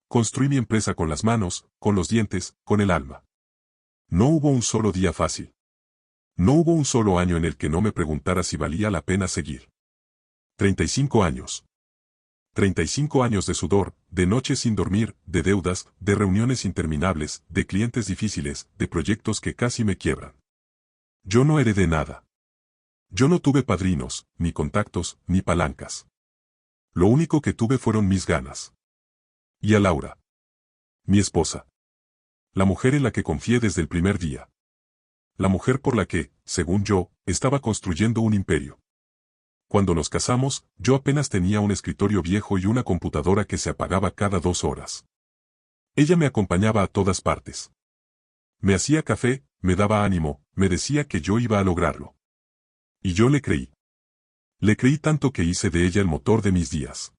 Construí mi empresa con las manos, con los dientes, con el alma. No hubo un solo día fácil. No hubo un solo año en el que no me preguntara si valía la pena seguir. 35 años. 35 años de sudor, de noches sin dormir, de deudas, de reuniones interminables, de clientes difíciles, de proyectos que casi me quiebran. Yo no heredé nada. Yo no tuve padrinos, ni contactos, ni palancas. Lo único que tuve fueron mis ganas. Y a Laura. Mi esposa. La mujer en la que confié desde el primer día. La mujer por la que, según yo, estaba construyendo un imperio. Cuando nos casamos, yo apenas tenía un escritorio viejo y una computadora que se apagaba cada 2 horas. Ella me acompañaba a todas partes. Me hacía café, me daba ánimo, me decía que yo iba a lograrlo. Y yo le creí. Le creí tanto que hice de ella el motor de mis días.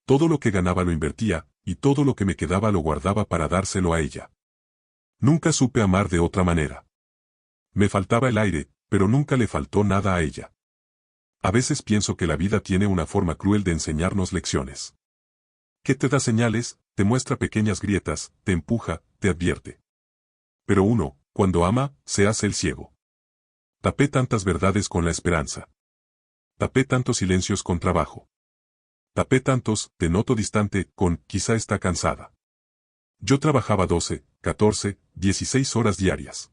Todo lo que ganaba lo invertía, y todo lo que me quedaba lo guardaba para dárselo a ella. Nunca supe amar de otra manera. Me faltaba el aire, pero nunca le faltó nada a ella. A veces pienso que la vida tiene una forma cruel de enseñarnos lecciones. Que te da señales, te muestra pequeñas grietas, te empuja, te advierte. Pero uno, cuando ama, se hace el ciego. Tapé tantas verdades con la esperanza. Tapé tantos silencios con trabajo. Tapé tantos, te noto distante, con, quizá está cansada. Yo trabajaba 12, 14, 16 horas diarias.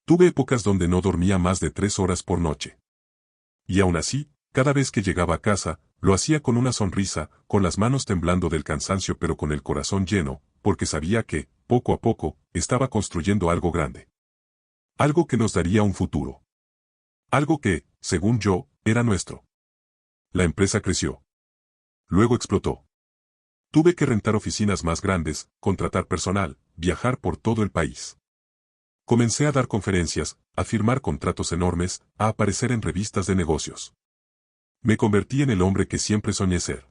Tuve épocas donde no dormía más de 3 horas por noche. Y aún así, cada vez que llegaba a casa, lo hacía con una sonrisa, con las manos temblando del cansancio pero con el corazón lleno, porque sabía que, poco a poco, estaba construyendo algo grande. Algo que nos daría un futuro. Algo que, según yo, era nuestro. La empresa creció. Luego explotó. Tuve que rentar oficinas más grandes, contratar personal, viajar por todo el país. Comencé a dar conferencias, a firmar contratos enormes, a aparecer en revistas de negocios. Me convertí en el hombre que siempre soñé ser.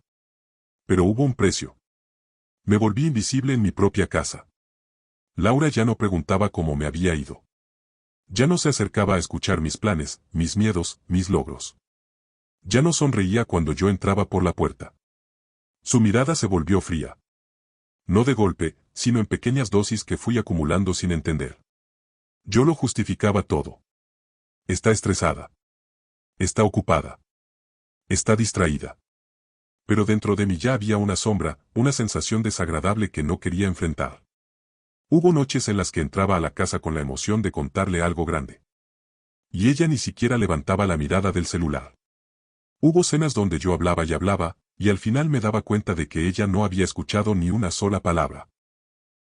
Pero hubo un precio. Me volví invisible en mi propia casa. Laura ya no preguntaba cómo me había ido. Ya no se acercaba a escuchar mis planes, mis miedos, mis logros. Ya no sonreía cuando yo entraba por la puerta. Su mirada se volvió fría. No de golpe, sino en pequeñas dosis que fui acumulando sin entender. Yo lo justificaba todo. Está estresada. Está ocupada. Está distraída. Pero dentro de mí ya había una sombra, una sensación desagradable que no quería enfrentar. Hubo noches en las que entraba a la casa con la emoción de contarle algo grande. Y ella ni siquiera levantaba la mirada del celular. Hubo cenas donde yo hablaba, y al final me daba cuenta de que ella no había escuchado ni una sola palabra.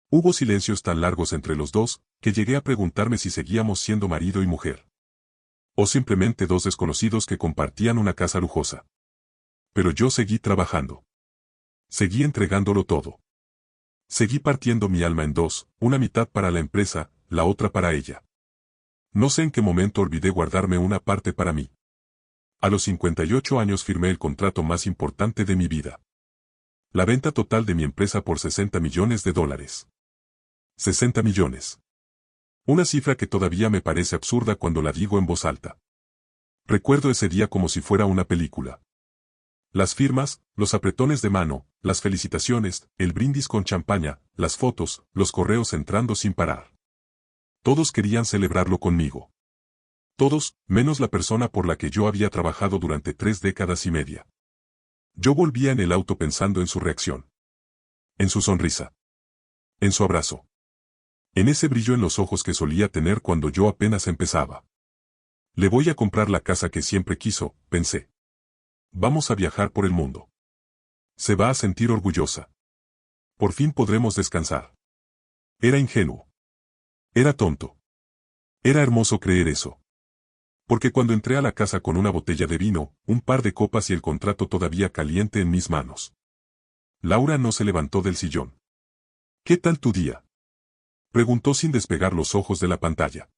Hubo silencios tan largos entre los dos, que llegué a preguntarme si seguíamos siendo marido y mujer. O simplemente dos desconocidos que compartían una casa lujosa. Pero yo seguí trabajando. Seguí entregándolo todo. Seguí partiendo mi alma en dos, una mitad para la empresa, la otra para ella. No sé en qué momento olvidé guardarme una parte para mí. A los 58 años firmé el contrato más importante de mi vida. La venta total de mi empresa por $60 millones. 60 millones. Una cifra que todavía me parece absurda cuando la digo en voz alta. Recuerdo ese día como si fuera una película. Las firmas, los apretones de mano, las felicitaciones, el brindis con champaña, las fotos, los correos entrando sin parar. Todos querían celebrarlo conmigo. Todos, menos la persona por la que yo había trabajado durante 3 décadas y media. Yo volvía en el auto pensando en su reacción. En su sonrisa. En su abrazo. En ese brillo en los ojos que solía tener cuando yo apenas empezaba. Le voy a comprar la casa que siempre quiso, pensé. Vamos a viajar por el mundo. Se va a sentir orgullosa. Por fin podremos descansar. Era ingenuo. Era tonto. Era hermoso creer eso. Porque cuando entré a la casa con una botella de vino, un par de copas y el contrato todavía caliente en mis manos. Laura no se levantó del sillón. ¿Qué tal tu día?, preguntó sin despegar los ojos de la pantalla.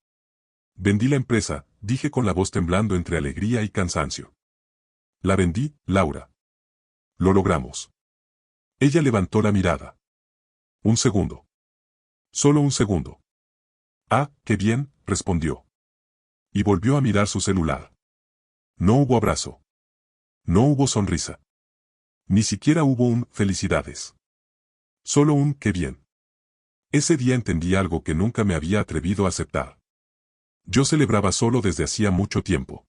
Vendí la empresa, dije con la voz temblando entre alegría y cansancio. La vendí, Laura. Lo logramos. Ella levantó la mirada. Un segundo. Solo un segundo. Ah, qué bien, respondió. Y volvió a mirar su celular. No hubo abrazo. No hubo sonrisa. Ni siquiera hubo un felicidades. Solo un qué bien. Ese día entendí algo que nunca me había atrevido a aceptar. Yo celebraba solo desde hacía mucho tiempo.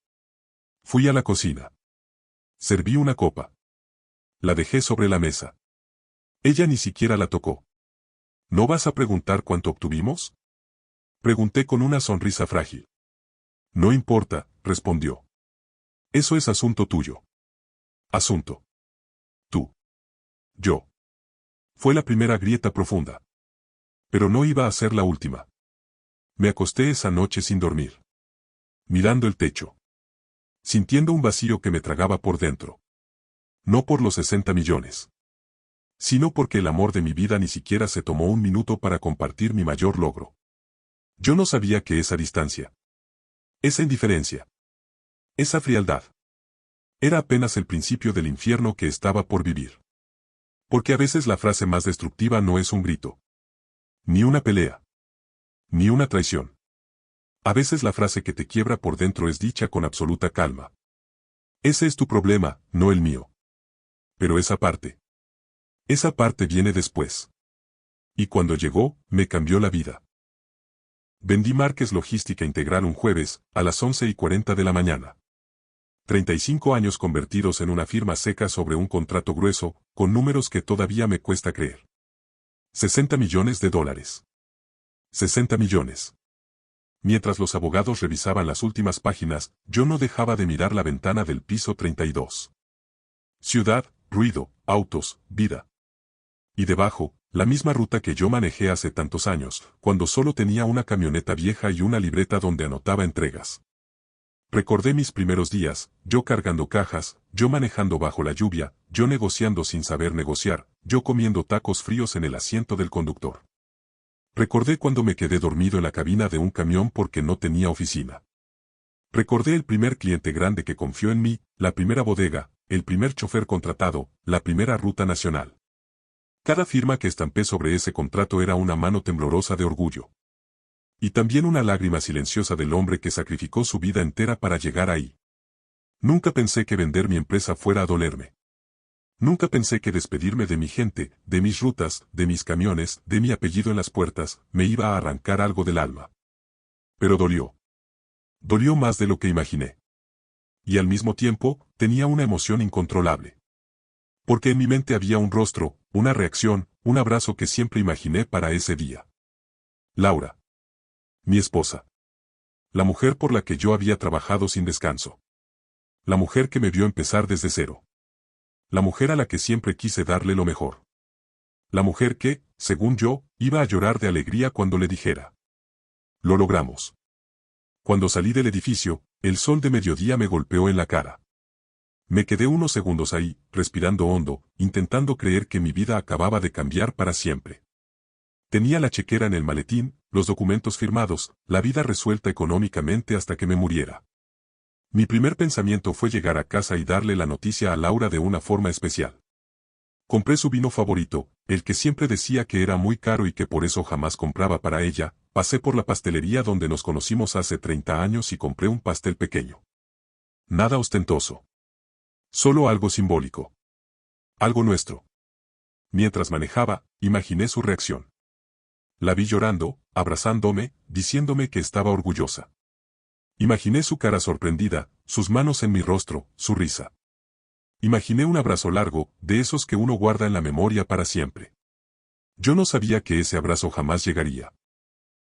Fui a la cocina. Serví una copa. La dejé sobre la mesa. Ella ni siquiera la tocó. ¿No vas a preguntar cuánto obtuvimos? Pregunté con una sonrisa frágil. No importa, respondió. Eso es asunto tuyo. Asunto. Tú. Yo. Fue la primera grieta profunda. Pero no iba a ser la última. Me acosté esa noche sin dormir. Mirando el techo. Sintiendo un vacío que me tragaba por dentro. No por los 60 millones. Sino porque el amor de mi vida ni siquiera se tomó un minuto para compartir mi mayor logro. Yo no sabía que esa distancia, esa indiferencia, esa frialdad, era apenas el principio del infierno que estaba por vivir. Porque a veces la frase más destructiva no es un grito, ni una pelea, ni una traición. A veces la frase que te quiebra por dentro es dicha con absoluta calma. Ese es tu problema, no el mío. Pero esa parte viene después. Y cuando llegó, me cambió la vida. Vendí Márquez Logística Integral un jueves, a las 11:40 de la mañana. 35 años convertidos en una firma seca sobre un contrato grueso, con números que todavía me cuesta creer. 60 millones de dólares. 60 millones. Mientras los abogados revisaban las últimas páginas, yo no dejaba de mirar la ventana del piso 32. Ciudad, ruido, autos, vida. Y debajo, la misma ruta que yo manejé hace tantos años, cuando solo tenía una camioneta vieja y una libreta donde anotaba entregas. Recordé mis primeros días, yo cargando cajas, yo manejando bajo la lluvia, yo negociando sin saber negociar, yo comiendo tacos fríos en el asiento del conductor. Recordé cuando me quedé dormido en la cabina de un camión porque no tenía oficina. Recordé el primer cliente grande que confió en mí, la primera bodega, el primer chofer contratado, la primera ruta nacional. Cada firma que estampé sobre ese contrato era una mano temblorosa de orgullo. Y también una lágrima silenciosa del hombre que sacrificó su vida entera para llegar ahí. Nunca pensé que vender mi empresa fuera a dolerme. Nunca pensé que despedirme de mi gente, de mis rutas, de mis camiones, de mi apellido en las puertas, me iba a arrancar algo del alma. Pero dolió. Dolió más de lo que imaginé. Y al mismo tiempo, tenía una emoción incontrolable. Porque en mi mente había un rostro, una reacción, un abrazo que siempre imaginé para ese día. Laura. Mi esposa. La mujer por la que yo había trabajado sin descanso. La mujer que me vio empezar desde cero. La mujer a la que siempre quise darle lo mejor. La mujer que, según yo, iba a llorar de alegría cuando le dijera. Lo logramos. Cuando salí del edificio, el sol de mediodía me golpeó en la cara. Me quedé unos segundos ahí, respirando hondo, intentando creer que mi vida acababa de cambiar para siempre. Tenía la chequera en el maletín, los documentos firmados, la vida resuelta económicamente hasta que me muriera. Mi primer pensamiento fue llegar a casa y darle la noticia a Laura de una forma especial. Compré su vino favorito, el que siempre decía que era muy caro y que por eso jamás compraba para ella, pasé por la pastelería donde nos conocimos hace 30 años y compré un pastel pequeño. Nada ostentoso. Solo algo simbólico. Algo nuestro. Mientras manejaba, imaginé su reacción. La vi llorando, abrazándome, diciéndome que estaba orgullosa. Imaginé su cara sorprendida, sus manos en mi rostro, su risa. Imaginé un abrazo largo, de esos que uno guarda en la memoria para siempre. Yo no sabía que ese abrazo jamás llegaría.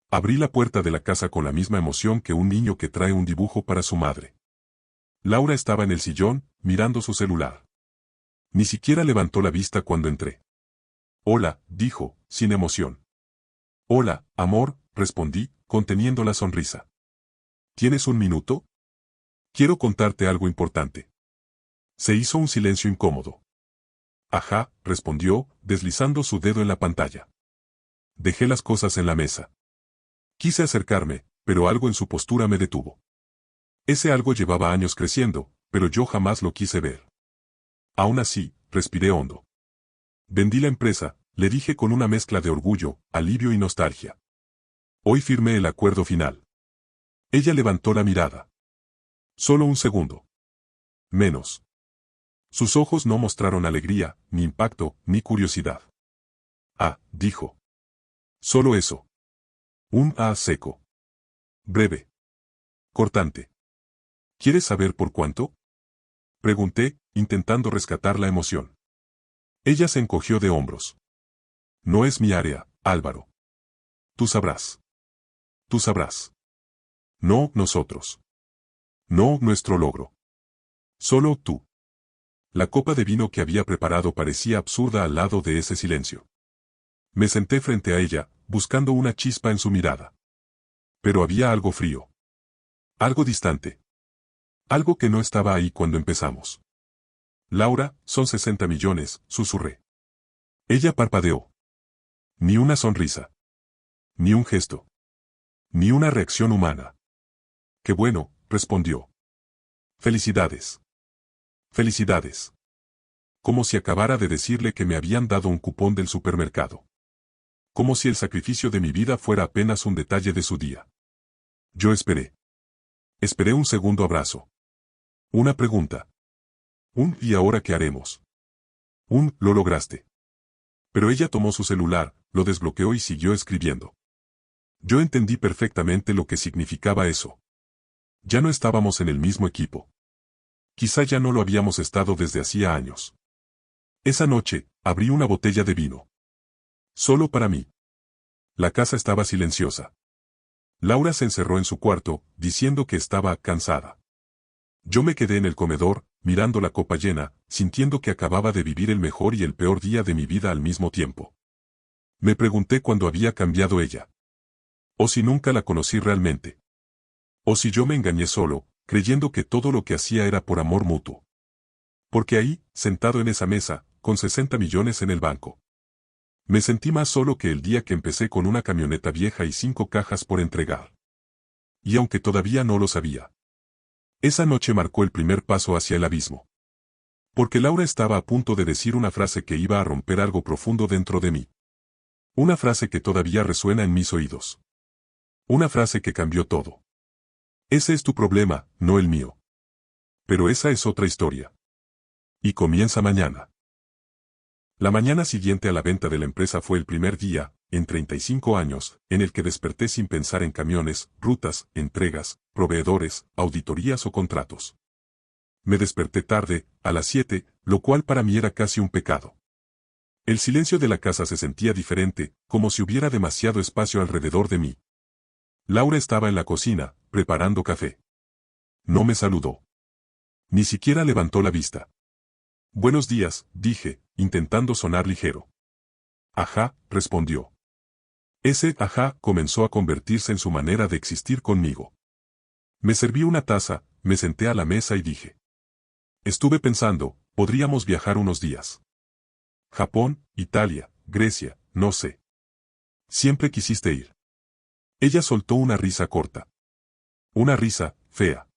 Abrí la puerta de la casa con la misma emoción que un niño que trae un dibujo para su madre. Laura estaba en el sillón, mirando su celular. Ni siquiera levantó la vista cuando entré. Hola, dijo, sin emoción. Hola, amor, respondí, conteniendo la sonrisa. ¿Tienes un minuto? Quiero contarte algo importante. Se hizo un silencio incómodo. Ajá, respondió, deslizando su dedo en la pantalla. Dejé las cosas en la mesa. Quise acercarme, pero algo en su postura me detuvo. Ese algo llevaba años creciendo, pero yo jamás lo quise ver. Aún así, respiré hondo. Vendí la empresa, le dije con una mezcla de orgullo, alivio y nostalgia. Hoy firmé el acuerdo final. Ella levantó la mirada. Solo un segundo. Menos. Sus ojos no mostraron alegría, ni impacto, ni curiosidad. dijo. Solo eso. Un A seco. Breve. Cortante. ¿Quieres saber por cuánto? Pregunté, intentando rescatar la emoción. Ella se encogió de hombros. No es mi área, Álvaro. Tú sabrás. Tú sabrás. No nosotros. No nuestro logro. Solo tú. La copa de vino que había preparado parecía absurda al lado de ese silencio. Me senté frente a ella, buscando una chispa en su mirada. Pero había algo frío. Algo distante. Algo que no estaba ahí cuando empezamos. Laura, son 60 millones, susurré. Ella parpadeó. Ni una sonrisa. Ni un gesto. Ni una reacción humana. Qué bueno, respondió. Felicidades. Felicidades. Como si acabara de decirle que me habían dado un cupón del supermercado. Como si el sacrificio de mi vida fuera apenas un detalle de su día. Yo esperé. Esperé un segundo abrazo. Una pregunta. ¿Y ahora qué haremos? Lo lograste. Pero ella tomó su celular, lo desbloqueó y siguió escribiendo. Yo entendí perfectamente lo que significaba eso. Ya no estábamos en el mismo equipo. Quizá ya no lo habíamos estado desde hacía años. Esa noche, abrí una botella de vino. Solo para mí. La casa estaba silenciosa. Laura se encerró en su cuarto, diciendo que estaba cansada. Yo me quedé en el comedor, mirando la copa llena, sintiendo que acababa de vivir el mejor y el peor día de mi vida al mismo tiempo. Me pregunté cuándo había cambiado ella. O si nunca la conocí realmente. O si yo me engañé solo, creyendo que todo lo que hacía era por amor mutuo. Porque ahí, sentado en esa mesa, con 60 millones en el banco. Me sentí más solo que el día que empecé con una camioneta vieja y 5 cajas por entregar. Y aunque todavía no lo sabía. Esa noche marcó el primer paso hacia el abismo. Porque Laura estaba a punto de decir una frase que iba a romper algo profundo dentro de mí. Una frase que todavía resuena en mis oídos. Una frase que cambió todo. Ese es tu problema, no el mío. Pero esa es otra historia. Y comienza mañana. La mañana siguiente a la venta de la empresa fue el primer día, en 35 años, en el que desperté sin pensar en camiones, rutas, entregas, proveedores, auditorías o contratos. Me desperté tarde, a las 7, lo cual para mí era casi un pecado. El silencio de la casa se sentía diferente, como si hubiera demasiado espacio alrededor de mí. Laura estaba en la cocina, preparando café. No me saludó. Ni siquiera levantó la vista. Buenos días, dije, intentando sonar ligero. Ajá, respondió. Ese ajá comenzó a convertirse en su manera de existir conmigo. Me serví una taza, me senté a la mesa y dije. Estuve pensando, podríamos viajar unos días. Japón, Italia, Grecia, no sé. Siempre quisiste ir. Ella soltó una risa corta. Una risa, fea.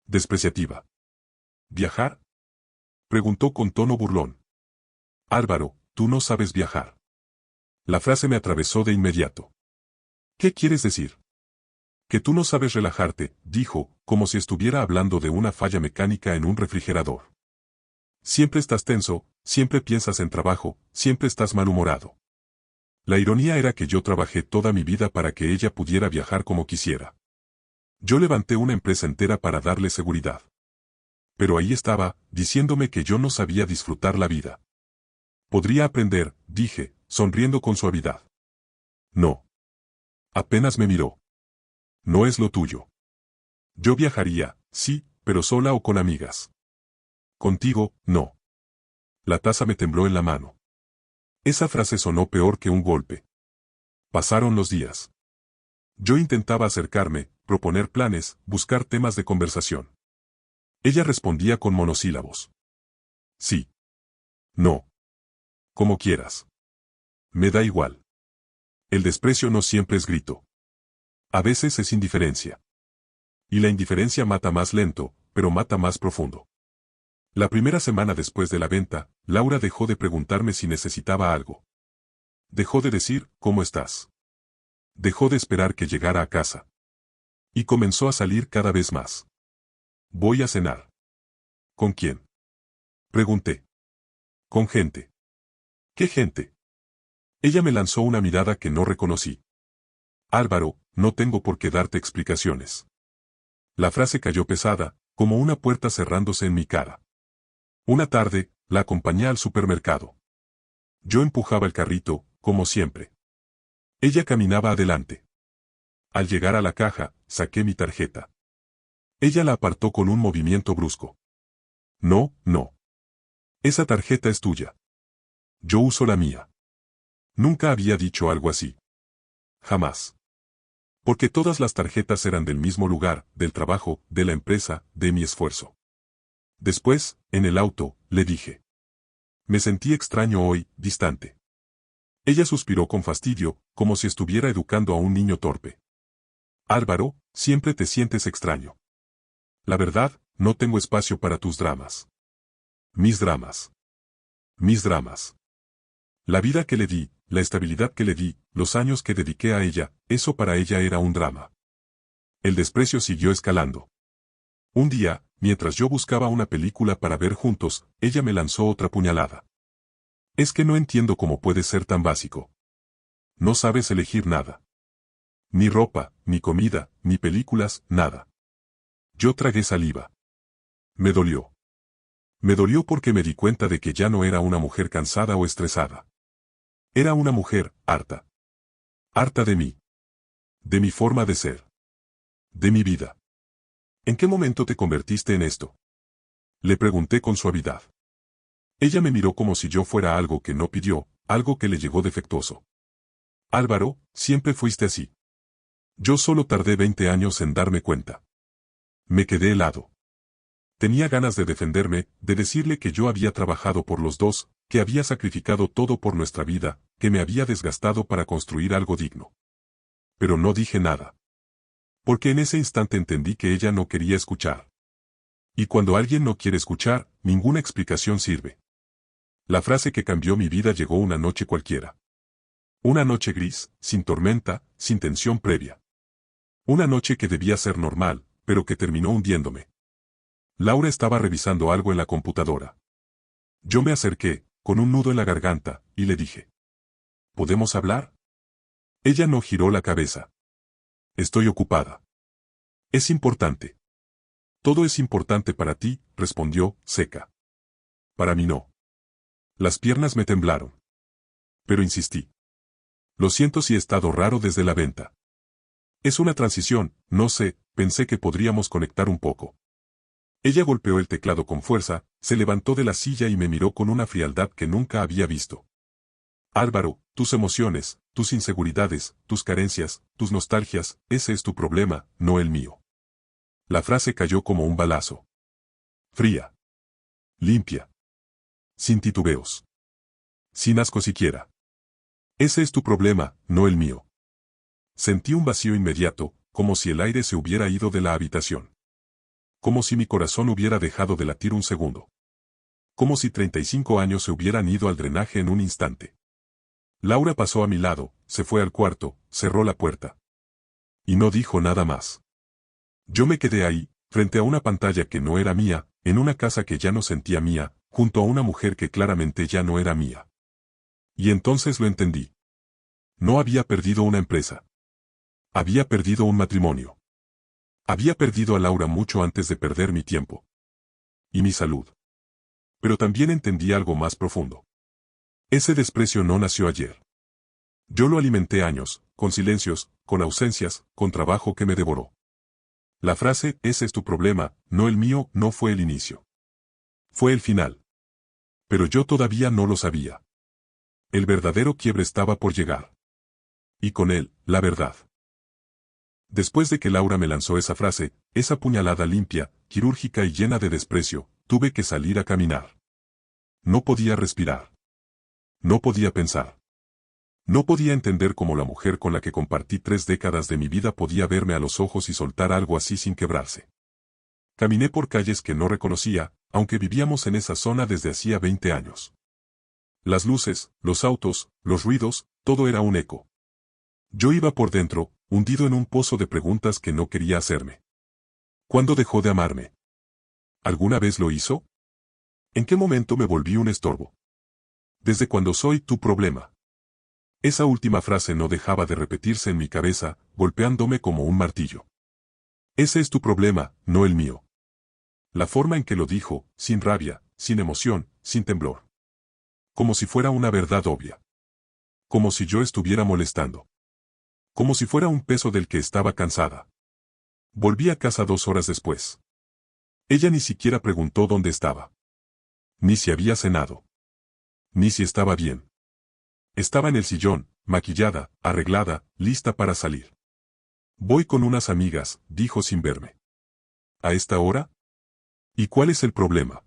Despreciativa. ¿Viajar? Preguntó con tono burlón. Álvaro, tú no sabes viajar. La frase me atravesó de inmediato. ¿Qué quieres decir? Que tú no sabes relajarte, dijo, como si estuviera hablando de una falla mecánica en un refrigerador. Siempre estás tenso, siempre piensas en trabajo, siempre estás malhumorado. La ironía era que yo trabajé toda mi vida para que ella pudiera viajar como quisiera. Yo levanté una empresa entera para darle seguridad. Pero ahí estaba, diciéndome que yo no sabía disfrutar la vida. Podría aprender, dije, sonriendo con suavidad. No. Apenas me miró. No es lo tuyo. Yo viajaría, sí, pero sola o con amigas. Contigo, no. La taza me tembló en la mano. Esa frase sonó peor que un golpe. Pasaron los días. Yo intentaba acercarme, proponer planes, buscar temas de conversación. Ella respondía con monosílabos. Sí. No. Como quieras. Me da igual. El desprecio no siempre es grito. A veces es indiferencia. Y la indiferencia mata más lento, pero mata más profundo. La primera semana después de la venta, Laura dejó de preguntarme si necesitaba algo. Dejó de decir, ¿cómo estás? Dejó de esperar que llegara a casa. Y comenzó a salir cada vez más. Voy a cenar. ¿Con quién? Pregunté. Con gente. ¿Qué gente? Ella me lanzó una mirada que no reconocí. Álvaro, no tengo por qué darte explicaciones. La frase cayó pesada, como una puerta cerrándose en mi cara. Una tarde, la acompañé al supermercado. Yo empujaba el carrito, como siempre. Ella caminaba adelante. Al llegar a la caja, saqué mi tarjeta. Ella la apartó con un movimiento brusco. No, no. Esa tarjeta es tuya. Yo uso la mía. Nunca había dicho algo así. Jamás. Porque todas las tarjetas eran del mismo lugar, del trabajo, de la empresa, de mi esfuerzo. Después, en el auto, le dije. Me sentí extraño hoy, distante. Ella suspiró con fastidio, como si estuviera educando a un niño torpe. Álvaro, siempre te sientes extraño. La verdad, no tengo espacio para tus dramas. Mis dramas. Mis dramas. La vida que le di, la estabilidad que le di, los años que dediqué a ella, eso para ella era un drama. El desprecio siguió escalando. Un día, mientras yo buscaba una película para ver juntos, ella me lanzó otra puñalada. Es que no entiendo cómo puedes ser tan básico. No sabes elegir nada. Ni ropa, ni comida, ni películas, nada. Yo tragué saliva. Me dolió. Me dolió porque me di cuenta de que ya no era una mujer cansada o estresada. Era una mujer, harta. Harta de mí. De mi forma de ser. De mi vida. ¿En qué momento te convertiste en esto? Le pregunté con suavidad. Ella me miró como si yo fuera algo que no pidió, algo que le llegó defectuoso. Álvaro, siempre fuiste así. Yo solo tardé 20 años en darme cuenta. Me quedé helado. Tenía ganas de defenderme, de decirle que yo había trabajado por los dos, que había sacrificado todo por nuestra vida, que me había desgastado para construir algo digno. Pero no dije nada. Porque en ese instante entendí que ella no quería escuchar. Y cuando alguien no quiere escuchar, ninguna explicación sirve. La frase que cambió mi vida llegó una noche cualquiera. Una noche gris, sin tormenta, sin tensión previa. Una noche que debía ser normal, pero que terminó hundiéndome. Laura estaba revisando algo en la computadora. Yo me acerqué, con un nudo en la garganta, y le dije. ¿Podemos hablar? Ella no giró la cabeza. Estoy ocupada. Es importante. Todo es importante para ti, respondió, seca. Para mí no. Las piernas me temblaron. Pero insistí. Lo siento si he estado raro desde la venta. Es una transición, no sé, pensé que podríamos conectar un poco. Ella golpeó el teclado con fuerza, se levantó de la silla y me miró con una frialdad que nunca había visto. Álvaro, tus emociones, tus inseguridades, tus carencias, tus nostalgias, ese es tu problema, no el mío. La frase cayó como un balazo. Fría. Limpia. Sin titubeos. Sin asco siquiera. Ese es tu problema, no el mío. Sentí un vacío inmediato, como si el aire se hubiera ido de la habitación. Como si mi corazón hubiera dejado de latir un segundo. Como si 35 años se hubieran ido al drenaje en un instante. Laura pasó a mi lado, se fue al cuarto, cerró la puerta. Y no dijo nada más. Yo me quedé ahí, frente a una pantalla que no era mía, en una casa que ya no sentía mía, junto a una mujer que claramente ya no era mía. Y entonces lo entendí. No había perdido una empresa. Había perdido un matrimonio. Había perdido a Laura mucho antes de perder mi tiempo. Y mi salud. Pero también entendí algo más profundo. Ese desprecio no nació ayer. Yo lo alimenté años, con silencios, con ausencias, con trabajo que me devoró. La frase, ese es tu problema, no el mío, no fue el inicio. Fue el final. Pero yo todavía no lo sabía. El verdadero quiebre estaba por llegar. Y con él, la verdad. Después de que Laura me lanzó esa frase, esa puñalada limpia, quirúrgica y llena de desprecio, tuve que salir a caminar. No podía respirar. No podía pensar. No podía entender cómo la mujer con la que compartí 3 décadas de mi vida podía verme a los ojos y soltar algo así sin quebrarse. Caminé por calles que no reconocía, aunque vivíamos en esa zona desde hacía 20 años. Las luces, los autos, los ruidos, todo era un eco. Yo iba por dentro, hundido en un pozo de preguntas que no quería hacerme. ¿Cuándo dejó de amarme? ¿Alguna vez lo hizo? ¿En qué momento me volví un estorbo? ¿Desde cuándo soy tu problema? Esa última frase no dejaba de repetirse en mi cabeza, golpeándome como un martillo. Ese es tu problema, no el mío. La forma en que lo dijo, sin rabia, sin emoción, sin temblor. Como si fuera una verdad obvia. Como si yo estuviera molestando. Como si fuera un peso del que estaba cansada. Volví a casa 2 horas después. Ella ni siquiera preguntó dónde estaba. Ni si había cenado. Ni si estaba bien. Estaba en el sillón, maquillada, arreglada, lista para salir. Voy con unas amigas, dijo sin verme. ¿A esta hora? ¿Y cuál es el problema?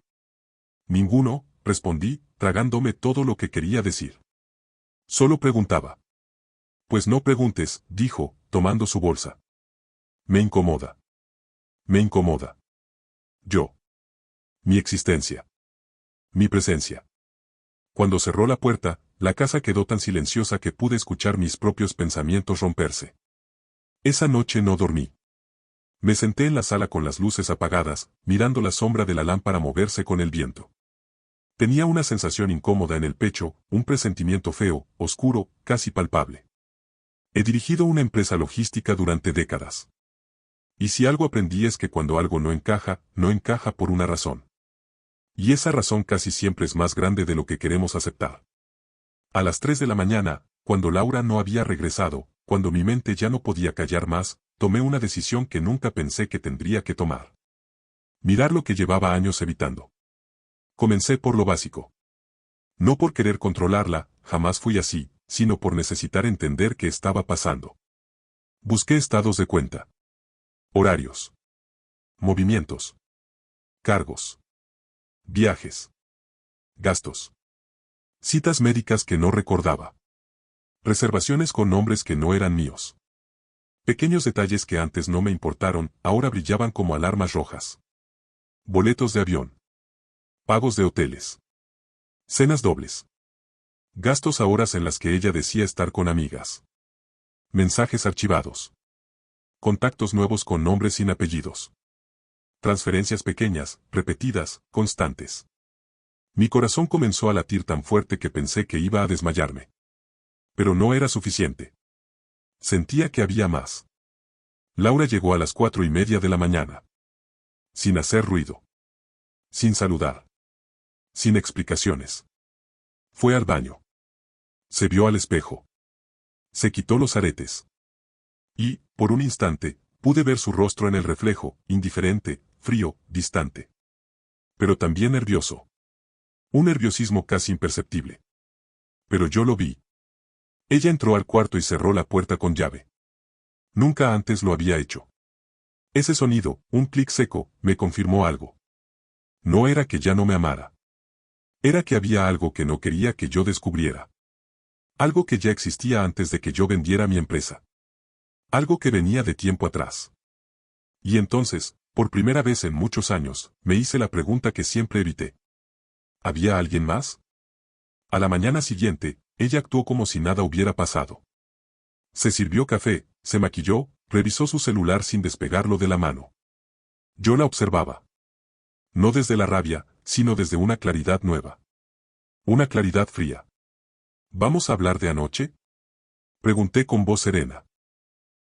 Ninguno, respondí, tragándome todo lo que quería decir. Solo preguntaba. Pues no preguntes, dijo, tomando su bolsa. Me incomoda. Me incomoda. Yo. Mi existencia. Mi presencia. Cuando cerró la puerta, la casa quedó tan silenciosa que pude escuchar mis propios pensamientos romperse. Esa noche no dormí. Me senté en la sala con las luces apagadas, mirando la sombra de la lámpara moverse con el viento. Tenía una sensación incómoda en el pecho, un presentimiento feo, oscuro, casi palpable. He dirigido una empresa logística durante décadas. Y si algo aprendí es que cuando algo no encaja por una razón. Y esa razón casi siempre es más grande de lo que queremos aceptar. A las 3 de la mañana, cuando Laura no había regresado, cuando mi mente ya no podía callar más, tomé una decisión que nunca pensé que tendría que tomar. Mirar lo que llevaba años evitando. Comencé por lo básico. No por querer controlarla, jamás fui así, sino por necesitar entender qué estaba pasando. Busqué estados de cuenta. Horarios. Movimientos. Cargos. Viajes. Gastos. Citas médicas que no recordaba. Reservaciones con nombres que no eran míos. Pequeños detalles que antes no me importaron, ahora brillaban como alarmas rojas. Boletos de avión. Pagos de hoteles. Cenas dobles. Gastos a horas en las que ella decía estar con amigas. Mensajes archivados. Contactos nuevos con nombres sin apellidos. Transferencias pequeñas, repetidas, constantes. Mi corazón comenzó a latir tan fuerte que pensé que iba a desmayarme. Pero no era suficiente. Sentía que había más. Laura llegó a las 4:30 de la mañana. Sin hacer ruido. Sin saludar. Sin explicaciones. Fue al baño. Se vio al espejo. Se quitó los aretes. Y, por un instante, pude ver su rostro en el reflejo, indiferente, frío, distante. Pero también nervioso. Un nerviosismo casi imperceptible. Pero yo lo vi. Ella entró al cuarto y cerró la puerta con llave. Nunca antes lo había hecho. Ese sonido, un clic seco, me confirmó algo. No era que ya no me amara. Era que había algo que no quería que yo descubriera. Algo que ya existía antes de que yo vendiera mi empresa. Algo que venía de tiempo atrás. Y entonces, por primera vez en muchos años, me hice la pregunta que siempre evité. ¿Había alguien más? A la mañana siguiente, ella actuó como si nada hubiera pasado. Se sirvió café, se maquilló, revisó su celular sin despegarlo de la mano. Yo la observaba. No desde la rabia, sino desde una claridad nueva. Una claridad fría. ¿Vamos a hablar de anoche? Pregunté con voz serena.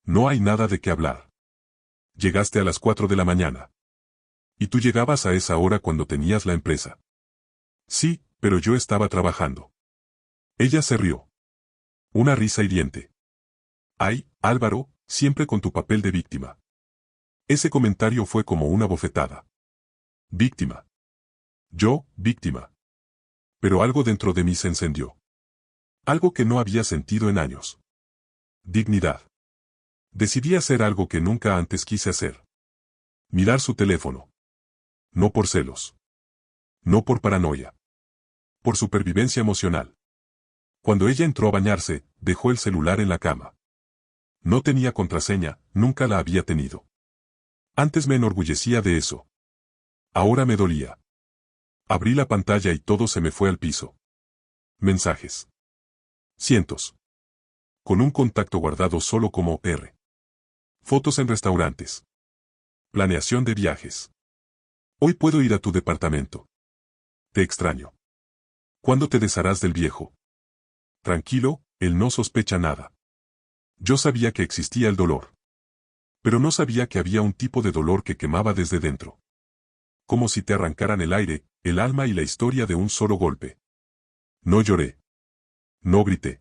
No hay nada de qué hablar. Llegaste a las 4 de la mañana. Y tú llegabas a esa hora cuando tenías la empresa. Sí, pero yo estaba trabajando. Ella se rió. Una risa hiriente. Ay, Álvaro, siempre con tu papel de víctima. Ese comentario fue como una bofetada. Víctima. Yo, víctima. Pero algo dentro de mí se encendió. Algo que no había sentido en años. Dignidad. Decidí hacer algo que nunca antes quise hacer. Mirar su teléfono. No por celos. No por paranoia. Por supervivencia emocional. Cuando ella entró a bañarse, dejó el celular en la cama. No tenía contraseña, nunca la había tenido. Antes me enorgullecía de eso. Ahora me dolía. Abrí la pantalla y todo se me fue al piso. Mensajes. Cientos. Con un contacto guardado solo como R. Fotos en restaurantes. Planeación de viajes. Hoy puedo ir a tu departamento. Te extraño. ¿Cuándo te desharás del viejo? Tranquilo, él no sospecha nada. Yo sabía que existía el dolor. Pero no sabía que había un tipo de dolor que quemaba desde dentro. Como si te arrancaran el aire, el alma y la historia de un solo golpe. No lloré. No grité.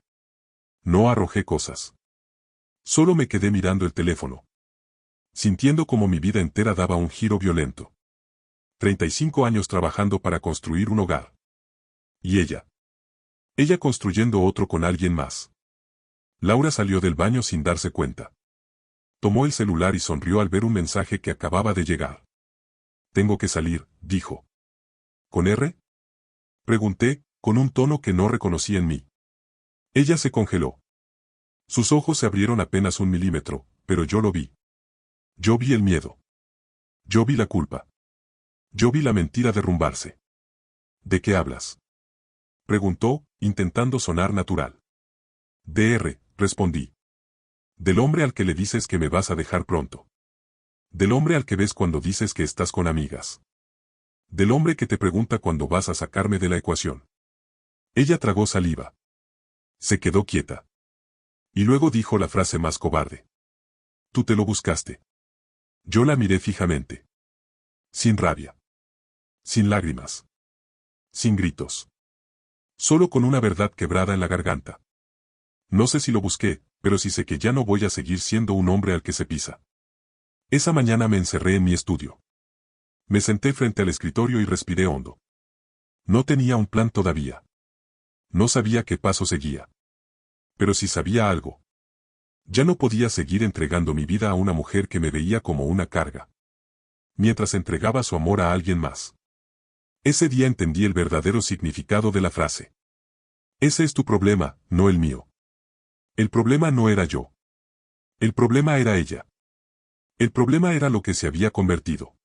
No arrojé cosas. Solo me quedé mirando el teléfono, sintiendo como mi vida entera daba un giro violento. 35 años trabajando para construir un hogar. Y ella. Ella construyendo otro con alguien más. Laura salió del baño sin darse cuenta. Tomó el celular y sonrió al ver un mensaje que acababa de llegar. Tengo que salir, dijo. ¿Con R? Pregunté, con un tono que no reconocí en mí. Ella se congeló. Sus ojos se abrieron apenas 1 milímetro, pero yo lo vi. Yo vi el miedo. Yo vi la culpa. Yo vi la mentira derrumbarse. ¿De qué hablas? Preguntó, intentando sonar natural. DR, respondí. Del hombre al que le dices que me vas a dejar pronto. Del hombre al que ves cuando dices que estás con amigas. Del hombre que te pregunta cuándo vas a sacarme de la ecuación. Ella tragó saliva. Se quedó quieta. Y luego dijo la frase más cobarde. Tú te lo buscaste. Yo la miré fijamente. Sin rabia. Sin lágrimas. Sin gritos. Solo con una verdad quebrada en la garganta. No sé si lo busqué, pero sí sé que ya no voy a seguir siendo un hombre al que se pisa. Esa mañana me encerré en mi estudio. Me senté frente al escritorio y respiré hondo. No tenía un plan todavía. No sabía qué paso seguía. Pero sí sabía algo. Ya no podía seguir entregando mi vida a una mujer que me veía como una carga. Mientras entregaba su amor a alguien más. Ese día entendí el verdadero significado de la frase. Ese es tu problema, no el mío. El problema no era yo. El problema era ella. El problema era lo que se había convertido.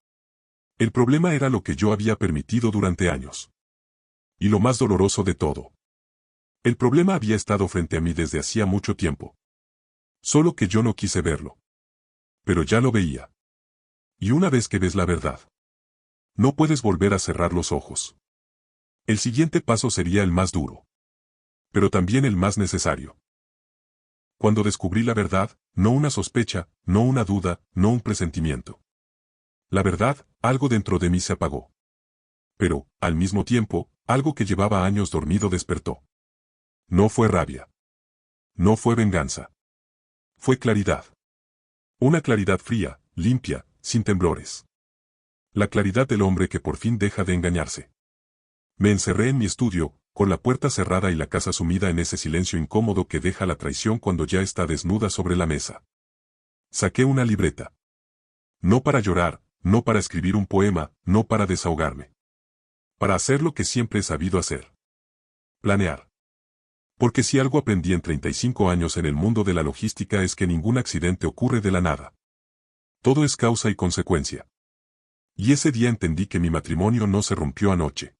El problema era lo que yo había permitido durante años. Y lo más doloroso de todo. El problema había estado frente a mí desde hacía mucho tiempo. Solo que yo no quise verlo. Pero ya lo veía. Y una vez que ves la verdad, no puedes volver a cerrar los ojos. El siguiente paso sería el más duro. Pero también el más necesario. Cuando descubrí la verdad, no una sospecha, no una duda, no un presentimiento. La verdad, algo dentro de mí se apagó. Pero, al mismo tiempo, algo que llevaba años dormido despertó. No fue rabia. No fue venganza. Fue claridad. Una claridad fría, limpia, sin temblores. La claridad del hombre que por fin deja de engañarse. Me encerré en mi estudio, con la puerta cerrada y la casa sumida en ese silencio incómodo que deja la traición cuando ya está desnuda sobre la mesa. Saqué una libreta. No para llorar, no para escribir un poema, no para desahogarme. Para hacer lo que siempre he sabido hacer. Planear. Porque si algo aprendí en 35 años en el mundo de la logística es que ningún accidente ocurre de la nada. Todo es causa y consecuencia. Y ese día entendí que mi matrimonio no se rompió anoche.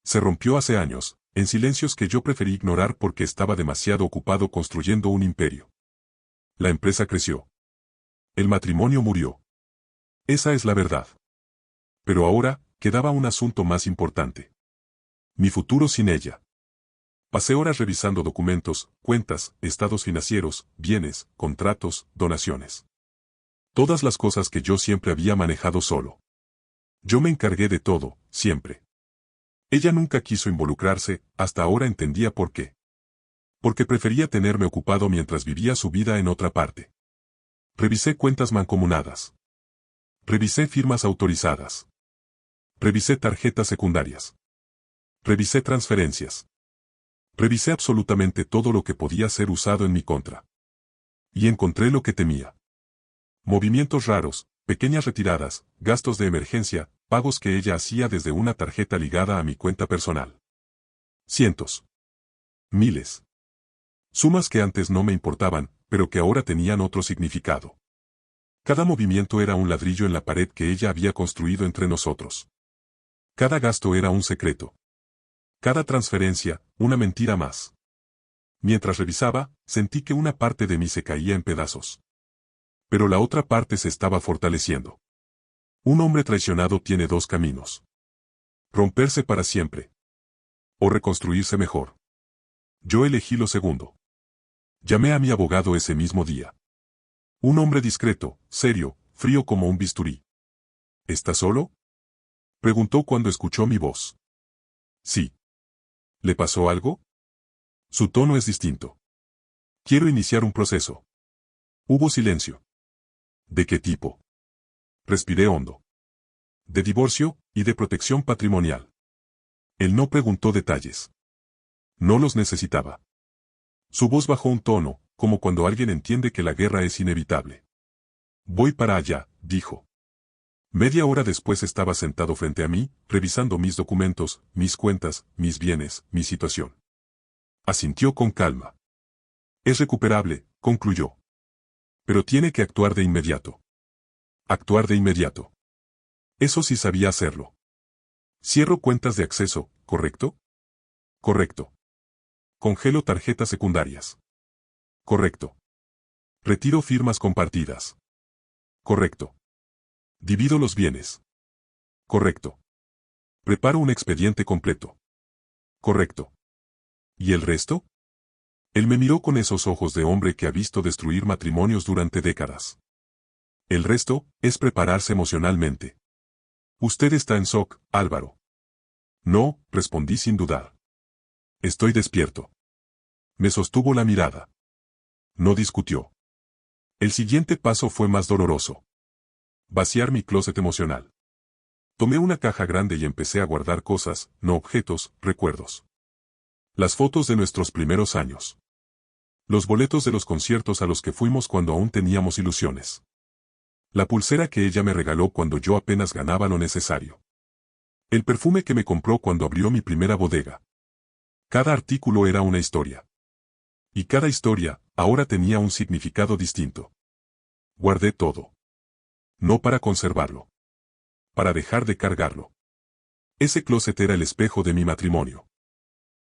Se rompió hace años, en silencios que yo preferí ignorar porque estaba demasiado ocupado construyendo un imperio. La empresa creció. El matrimonio murió. Esa es la verdad. Pero ahora, quedaba un asunto más importante. Mi futuro sin ella. Pasé horas revisando documentos, cuentas, estados financieros, bienes, contratos, donaciones. Todas las cosas que yo siempre había manejado solo. Yo me encargué de todo, siempre. Ella nunca quiso involucrarse, hasta ahora entendía por qué. Porque prefería tenerme ocupado mientras vivía su vida en otra parte. Revisé cuentas mancomunadas. Revisé firmas autorizadas. Revisé tarjetas secundarias. Revisé transferencias. Revisé absolutamente todo lo que podía ser usado en mi contra. Y encontré lo que temía. Movimientos raros, pequeñas retiradas, gastos de emergencia, pagos que ella hacía desde una tarjeta ligada a mi cuenta personal. Cientos. Miles. Sumas que antes no me importaban, pero que ahora tenían otro significado. Cada movimiento era un ladrillo en la pared que ella había construido entre nosotros. Cada gasto era un secreto. Cada transferencia, una mentira más. Mientras revisaba, sentí que una parte de mí se caía en pedazos. Pero la otra parte se estaba fortaleciendo. Un hombre traicionado tiene dos caminos. Romperse para siempre. O reconstruirse mejor. Yo elegí lo segundo. Llamé a mi abogado ese mismo día. Un hombre discreto, serio, frío como un bisturí. ¿Está solo?, preguntó cuando escuchó mi voz. Sí. ¿Le pasó algo? Su tono es distinto. Quiero iniciar un proceso. Hubo silencio. ¿De qué tipo? Respiré hondo. De divorcio y de protección patrimonial. Él no preguntó detalles. No los necesitaba. Su voz bajó un tono, como cuando alguien entiende que la guerra es inevitable. Voy para allá, dijo. Media hora después estaba sentado frente a mí, revisando mis documentos, mis cuentas, mis bienes, mi situación. Asintió con calma. Es recuperable, concluyó. Pero tiene que actuar de inmediato. Actuar de inmediato. Eso sí sabía hacerlo. Cierro cuentas de acceso, ¿correcto? Correcto. Congelo tarjetas secundarias. Correcto. Retiro firmas compartidas. Correcto. Divido los bienes. Correcto. Preparo un expediente completo. Correcto. ¿Y el resto? Él me miró con esos ojos de hombre que ha visto destruir matrimonios durante décadas. El resto es prepararse emocionalmente. Usted está en shock, Álvaro. No, respondí sin dudar. Estoy despierto. Me sostuvo la mirada. No discutió. El siguiente paso fue más doloroso. Vaciar mi closet emocional. Tomé una caja grande y empecé a guardar cosas, no objetos, recuerdos. Las fotos de nuestros primeros años. Los boletos de los conciertos a los que fuimos cuando aún teníamos ilusiones. La pulsera que ella me regaló cuando yo apenas ganaba lo necesario. El perfume que me compró cuando abrió mi primera bodega. Cada artículo era una historia. Y cada historia, ahora tenía un significado distinto. Guardé todo. No para conservarlo. Para dejar de cargarlo. Ese closet era el espejo de mi matrimonio.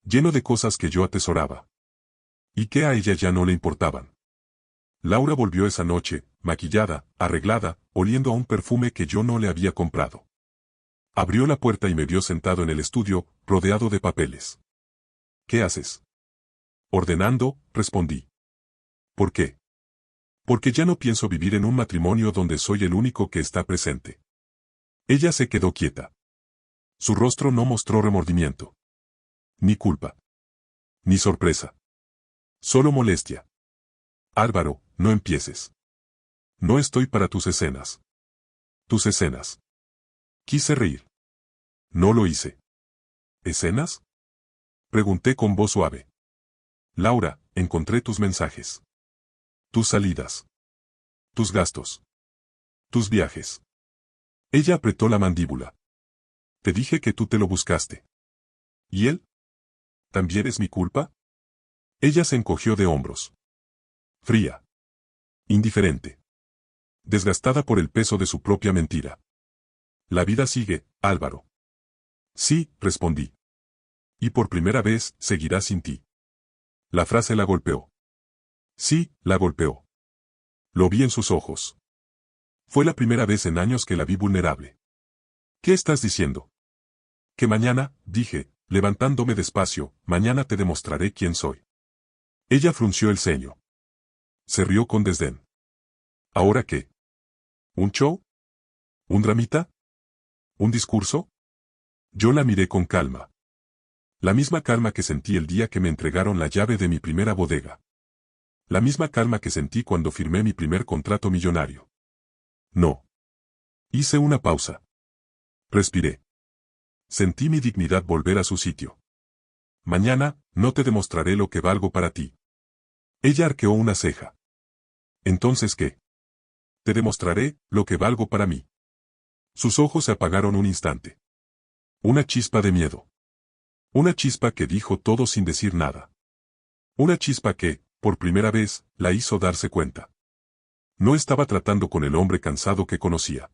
Lleno de cosas que yo atesoraba. Y que a ella ya no le importaban. Laura volvió esa noche, maquillada, arreglada, oliendo a un perfume que yo no le había comprado. Abrió la puerta y me vio sentado en el estudio, rodeado de papeles. ¿Qué haces? Ordenando, respondí. ¿Por qué? Porque ya no pienso vivir en un matrimonio donde soy el único que está presente. Ella se quedó quieta. Su rostro no mostró remordimiento. Ni culpa. Ni sorpresa. Solo molestia. Álvaro, no empieces. No estoy para tus escenas. Tus escenas. Quise reír. No lo hice. ¿Escenas? Pregunté con voz suave. Laura, encontré tus mensajes. Tus salidas. Tus gastos. Tus viajes. Ella apretó la mandíbula. Te dije que tú te lo buscaste. ¿Y él? ¿También es mi culpa? Ella se encogió de hombros. Fría. Indiferente. Desgastada por el peso de su propia mentira. La vida sigue, Álvaro. Sí, respondí. Y por primera vez, seguirá sin ti. La frase la golpeó. Sí, la golpeó. Lo vi en sus ojos. Fue la primera vez en años que la vi vulnerable. ¿Qué estás diciendo? Que mañana, dije, levantándome despacio, mañana te demostraré quién soy. Ella frunció el ceño. Se rió con desdén. ¿Ahora qué? ¿Un show? ¿Un dramita? ¿Un discurso? Yo la miré con calma. La misma calma que sentí el día que me entregaron la llave de mi primera bodega. La misma calma que sentí cuando firmé mi primer contrato millonario. No. Hice una pausa. Respiré. Sentí mi dignidad volver a su sitio. Mañana, no te demostraré lo que valgo para ti. Ella arqueó una ceja. ¿Entonces qué? Te demostraré lo que valgo para mí. Sus ojos se apagaron un instante. Una chispa de miedo. Una chispa que dijo todo sin decir nada. Una chispa que, por primera vez, la hizo darse cuenta. No estaba tratando con el hombre cansado que conocía.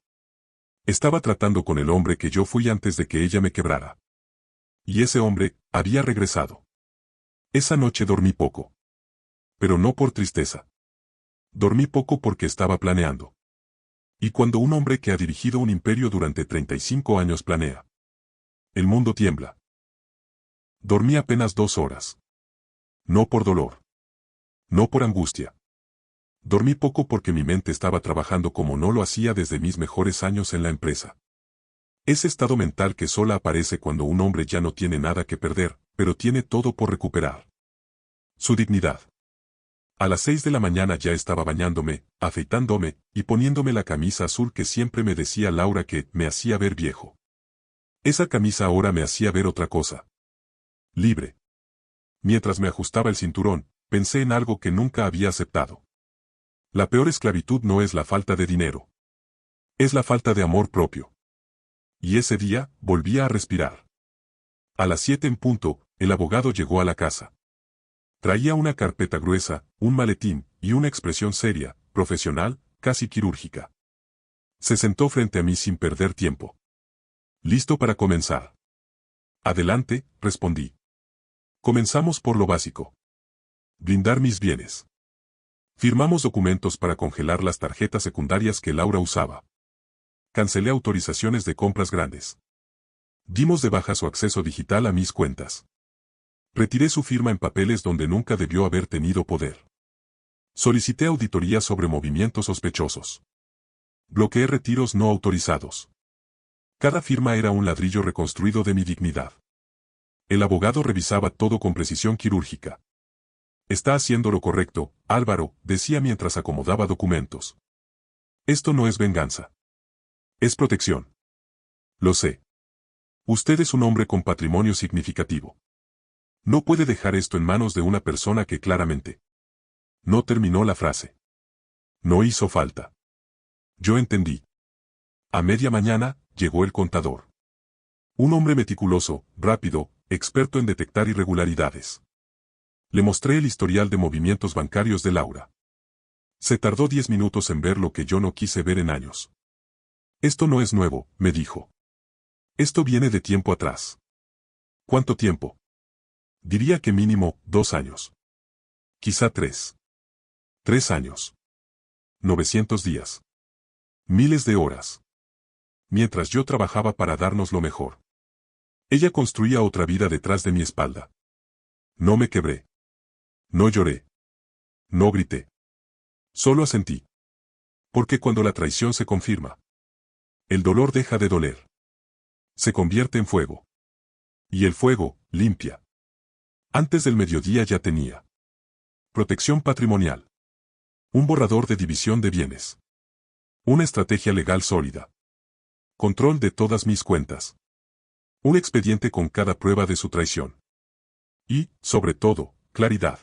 Estaba tratando con el hombre que yo fui antes de que ella me quebrara. Y ese hombre, había regresado. Esa noche dormí poco. Pero no por tristeza. Dormí poco porque estaba planeando. Y cuando un hombre que ha dirigido un imperio durante 35 años planea, el mundo tiembla. Dormí apenas 2 horas. No por dolor. No por angustia. Dormí poco porque mi mente estaba trabajando como no lo hacía desde mis mejores años en la empresa. Ese estado mental que solo aparece cuando un hombre ya no tiene nada que perder, pero tiene todo por recuperar. Su dignidad. A las 6 de la mañana ya estaba bañándome, afeitándome, y poniéndome la camisa azul que siempre me decía Laura que me hacía ver viejo. Esa camisa ahora me hacía ver otra cosa. Libre. Mientras me ajustaba el cinturón, pensé en algo que nunca había aceptado. La peor esclavitud no es la falta de dinero. Es la falta de amor propio. Y ese día, volvía a respirar. A las 7 en punto, el abogado llegó a la casa. Traía una carpeta gruesa, un maletín, y una expresión seria, profesional, casi quirúrgica. Se sentó frente a mí sin perder tiempo. ¿Listo para comenzar? Adelante, respondí. Comenzamos por lo básico. Blindar mis bienes. Firmamos documentos para congelar las tarjetas secundarias que Laura usaba. Cancelé autorizaciones de compras grandes. Dimos de baja su acceso digital a mis cuentas. Retiré su firma en papeles donde nunca debió haber tenido poder. Solicité auditoría sobre movimientos sospechosos. Bloqueé retiros no autorizados. Cada firma era un ladrillo reconstruido de mi dignidad. El abogado revisaba todo con precisión quirúrgica. Está haciendo lo correcto, Álvaro, decía mientras acomodaba documentos. Esto no es venganza. Es protección. Lo sé. Usted es un hombre con patrimonio significativo. No puede dejar esto en manos de una persona que claramente. No terminó la frase. No hizo falta. Yo entendí. A media mañana, llegó el contador. Un hombre meticuloso, rápido, experto en detectar irregularidades. Le mostré el historial de movimientos bancarios de Laura. Se tardó 10 minutos en ver lo que yo no quise ver en años. Esto no es nuevo, me dijo. Esto viene de tiempo atrás. ¿Cuánto tiempo? Diría que mínimo 2 años. Quizá 3. 3 años. 900 días. Miles de horas. Mientras yo trabajaba para darnos lo mejor. Ella construía otra vida detrás de mi espalda. No me quebré. No lloré. No grité. Solo asentí. Porque cuando la traición se confirma, el dolor deja de doler. Se convierte en fuego. Y el fuego, limpia. Antes del mediodía ya tenía. Protección patrimonial. Un borrador de división de bienes. Una estrategia legal sólida. Control de todas mis cuentas. Un expediente con cada prueba de su traición. Y, sobre todo, claridad.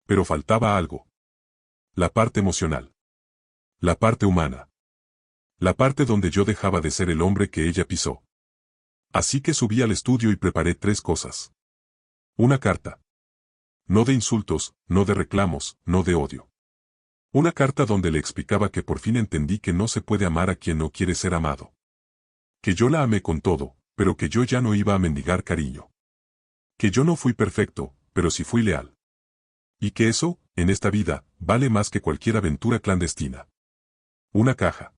Pero faltaba algo. La parte emocional. La parte humana. La parte donde yo dejaba de ser el hombre que ella pisó. Así que subí al estudio y preparé 3 cosas. Una carta. No de insultos, no de reclamos, no de odio. Una carta donde le explicaba que por fin entendí que no se puede amar a quien no quiere ser amado. Que yo la amé con todo, pero que yo ya no iba a mendigar cariño. Que yo no fui perfecto, pero sí fui leal. Y que eso, en esta vida, vale más que cualquier aventura clandestina. Una caja.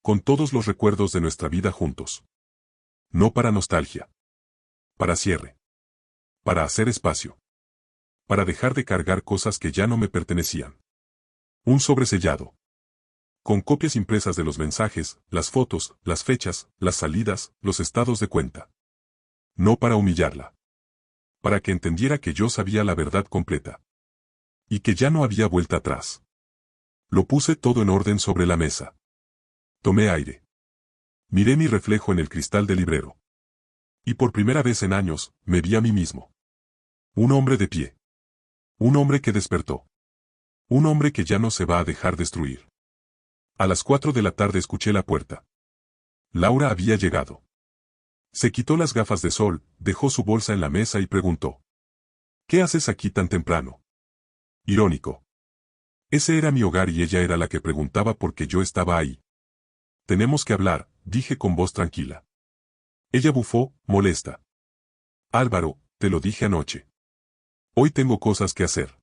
Con todos los recuerdos de nuestra vida juntos. No para nostalgia. Para cierre. Para hacer espacio. Para dejar de cargar cosas que ya no me pertenecían. Un sobresellado. Con copias impresas de los mensajes, las fotos, las fechas, las salidas, los estados de cuenta. No para humillarla. Para que entendiera que yo sabía la verdad completa. Y que ya no había vuelta atrás. Lo puse todo en orden sobre la mesa. Tomé aire. Miré mi reflejo en el cristal del librero. Y por primera vez en años, me vi a mí mismo. Un hombre de pie. Un hombre que despertó. Un hombre que ya no se va a dejar destruir. A las 4 de la tarde escuché la puerta. Laura había llegado. Se quitó las gafas de sol, dejó su bolsa en la mesa y preguntó. ¿Qué haces aquí tan temprano? Irónico. Ese era mi hogar y ella era la que preguntaba por qué yo estaba ahí. Tenemos que hablar, dije con voz tranquila. Ella bufó, molesta. Álvaro, te lo dije anoche. Hoy tengo cosas que hacer.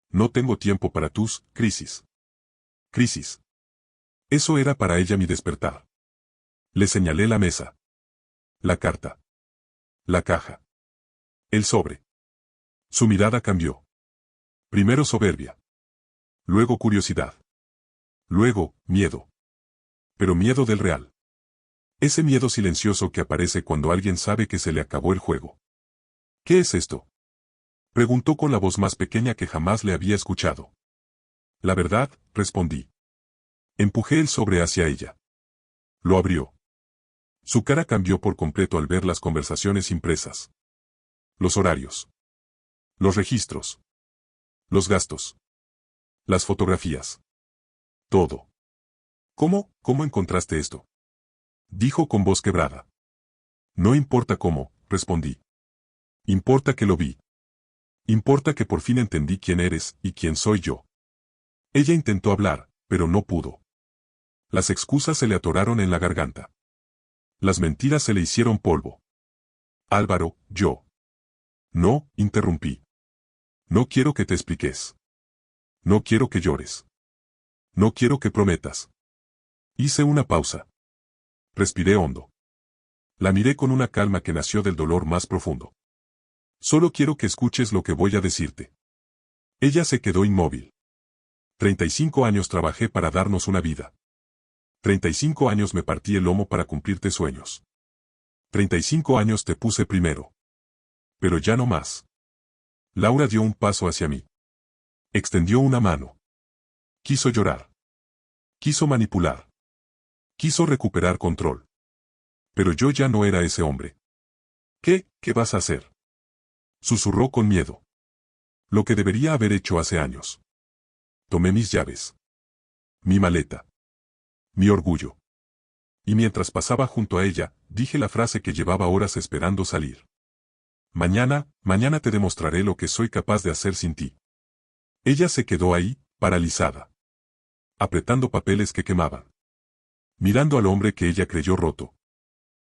No tengo tiempo para tus crisis. Crisis. Eso era para ella mi despertar. Le señalé la mesa. La carta. La caja. El sobre. Su mirada cambió. Primero soberbia. Luego curiosidad. Luego, miedo. Pero miedo del real. Ese miedo silencioso que aparece cuando alguien sabe que se le acabó el juego. ¿Qué es esto? Preguntó con la voz más pequeña que jamás le había escuchado. La verdad, respondí. Empujé el sobre hacia ella. Lo abrió. Su cara cambió por completo al ver las conversaciones impresas. Los horarios. Los registros. Los gastos. Las fotografías. Todo. ¿Cómo encontraste esto? Dijo con voz quebrada. No importa cómo, respondí. Importa que lo vi. Importa que por fin entendí quién eres y quién soy yo. Ella intentó hablar, pero no pudo. Las excusas se le atoraron en la garganta. Las mentiras se le hicieron polvo. Álvaro, yo. No, interrumpí. No quiero que te expliques. No quiero que llores. No quiero que prometas. Hice una pausa. Respiré hondo. La miré con una calma que nació del dolor más profundo. Solo quiero que escuches lo que voy a decirte. Ella se quedó inmóvil. 35 años trabajé para darnos una vida. 35 años me partí el lomo para cumplirte sueños. 35 años te puse primero. Pero ya no más. Laura dio un paso hacia mí. Extendió una mano. Quiso llorar. Quiso manipular. Quiso recuperar control. Pero yo ya no era ese hombre. ¿Qué vas a hacer? Susurró con miedo. Lo que debería haber hecho hace años. Tomé mis llaves. Mi maleta. Mi orgullo. Y mientras pasaba junto a ella, dije la frase que llevaba horas esperando salir. Mañana te demostraré lo que soy capaz de hacer sin ti. Ella se quedó ahí, paralizada. Apretando papeles que quemaban. Mirando al hombre que ella creyó roto.